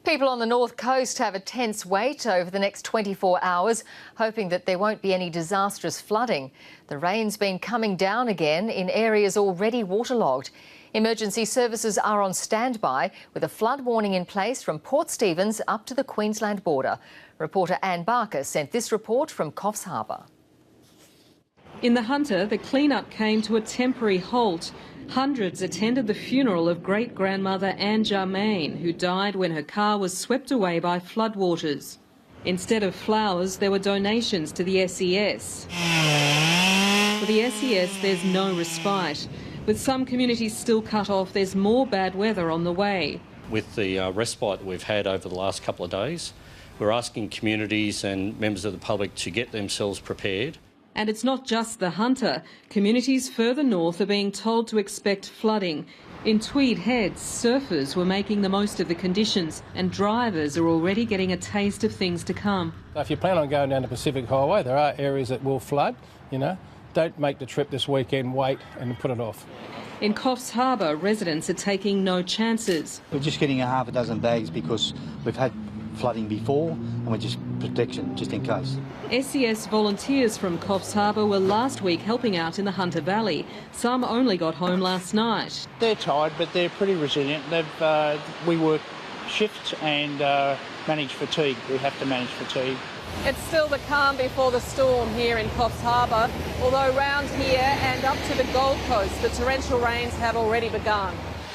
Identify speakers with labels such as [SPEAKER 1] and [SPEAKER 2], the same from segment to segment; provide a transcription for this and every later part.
[SPEAKER 1] People on the north coast have a tense wait over the next 24 hours, hoping that there won't be any disastrous flooding. The rain's been coming down again in areas already waterlogged. Emergency services are on standby with a flood warning in place from Port Stephens up to the Queensland border. Reporter Anne Barker sent this report from Coffs Harbour.
[SPEAKER 2] In the Hunter, the clean-up came to a temporary halt. Hundreds attended the funeral of great-grandmother Anne Jarmain, who died when her car was swept away by floodwaters. Instead of flowers, there were donations to the SES. For the SES, there's no respite. With some communities still cut off, there's more bad weather on the way.
[SPEAKER 3] With the respite we've had over the last couple of days, we're asking communities and members of the public to get themselves prepared.
[SPEAKER 2] And it's not just the Hunter. Communities further north are being told to expect flooding. In Tweed Heads, surfers were making the most of the conditions and drivers are already getting a taste of things to come.
[SPEAKER 4] If you plan on going down the Pacific Highway, there are areas that will flood, Don't make the trip this weekend, wait and put it off.
[SPEAKER 2] In Coffs Harbour, residents are taking no chances.
[SPEAKER 5] We're just getting a half a dozen bags because we've had flooding before and we're just protection, just in case.
[SPEAKER 2] SES volunteers from Coffs Harbour were last week helping out in the Hunter Valley. Some only got home last night.
[SPEAKER 6] They're tired, but they're pretty resilient. We work shifts and manage fatigue. We have to manage fatigue.
[SPEAKER 7] It's still the calm before the storm here in Coffs Harbour, although round here and up to the Gold Coast, the torrential rains have already begun.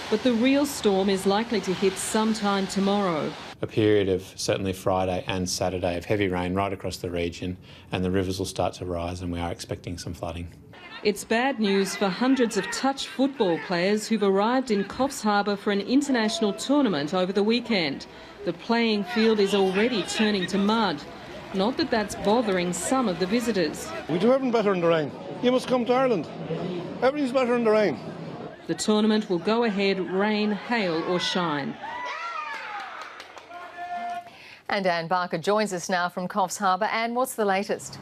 [SPEAKER 2] But the real storm is likely to hit sometime tomorrow.
[SPEAKER 8] A period of certainly Friday and Saturday of heavy rain right across the region, and the rivers will start to rise and we are expecting some flooding.
[SPEAKER 2] It's bad news for hundreds of touch football players who've arrived in Coffs Harbour for an international tournament over the weekend. The playing field is already turning to mud. Not that that's bothering some of the visitors.
[SPEAKER 9] We do everything better in the rain. You must come to Ireland. Everything's better in the rain.
[SPEAKER 2] The tournament will go ahead, rain, hail or shine.
[SPEAKER 1] And Anne Barker joins us now from Coffs Harbour. Anne, what's the latest?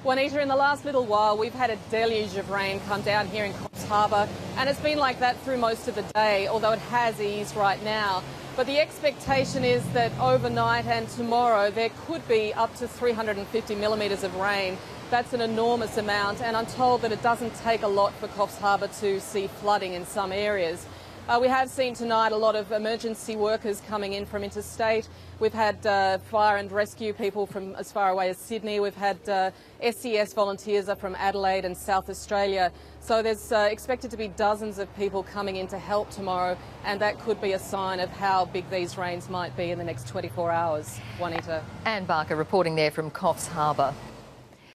[SPEAKER 7] Juanita, in the last little while, we've had a deluge of rain come down here in Coffs Harbour, and it's been like that through most of the day, although it has eased right now. But the expectation is that overnight and tomorrow there could be up to 350 millimetres of rain. That's an enormous amount, and I'm told that it doesn't take a lot for Coffs Harbour to see flooding in some areas. We have seen tonight a lot of emergency workers coming in from interstate. We've had fire and rescue people from as far away as Sydney. We've had SES volunteers up from Adelaide and South Australia. So there's expected to be dozens of people coming in to help tomorrow, and that could be a sign of how big these rains might be in the next 24 hours. Juanita.
[SPEAKER 1] Anne Barker reporting there from Coffs Harbour.